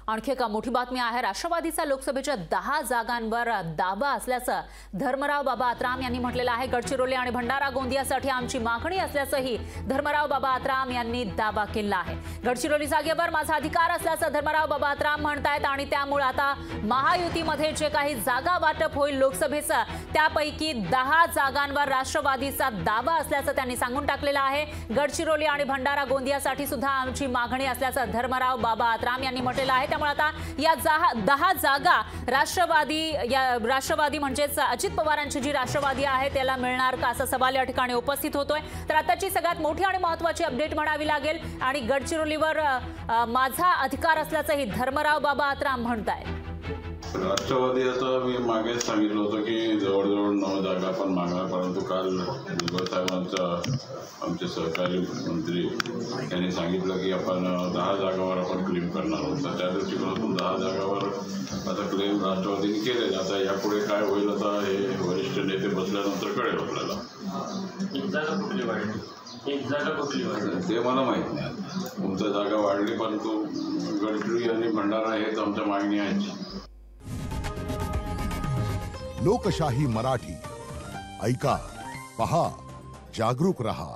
आणखी एका मोठी बातमी आहे। राष्ट्रवादीचा लोकसभेच्या 10 जागांवर दावा असल्याचं धर्मराव बाबा आत्राम यांनी म्हटलेलं आहे। गडचिरोली आणि भंडारा गोंदियासाठी आमची मागणी असल्याचंही धर्मराव बाबा आत्राम यांनी दावा केला आहे। गडचिरोली जागेवर माझा अधिकार असल्याचं धर्मराव बाबा आत्राम म्हणतायत आणि त्यामुळे आता महायुतीमध्ये जे काही जागा वाटप होईल लोकसभेचं त्यापैकी 10 जागांवर राष्ट्रवादीचा दावा असल्याचं त्यांनी सांगून टाकलेलं आहे। गडचिरोली आणि भंडारा गोंदियासाठी सुद्धा आमची मागणी असल्याचं धर्मराव बाबा आत्राम यांनी म्हटलेलं आहे। त्यामुळे आता या 10 जागा राष्ट्रवादी म्हणजेच अजित पवारांची जी राष्ट्रवादी आहे त्याला मिळणार का असा सवाल या ठिकाणी उपस्थित होतोय। तर आताची सगळ्यात मोठी आणि महत्त्वाची अपडेट म्हणावी लागेल आणि गडचिरोलीवर माझा अधिकार असल्याचंही धर्मराव बाबा आत्राम म्हणतायत। राष्ट्रवादी आता मी मागेच सांगितलं होतं की जवळजवळ 9 जागा आपण मागणार, परंतु काल भुजबळ साहेबांचा आमचे सहकारी मंत्री यांनी सांगितलं की आपण 10 जागावर आपण क्लेम करणार आहोत। तर त्या दृष्टिकोनातून 10 जागावर आता क्लेम राष्ट्रवादीने केले। आता यापुढे काय होईल आता हे वरिष्ठ नेते बसल्यानंतर कळेल आपल्याला। एक जागा कुठली वाढली, एक जागा कुठली वाढली ते मला माहीत नाही। तुमची जागा वाढली, परंतु गडचिरोली आणि भंडारा हेच आमच्या मागणी आहे। लोकशाही मराठी ऐका, पहा, जागरूक रहा।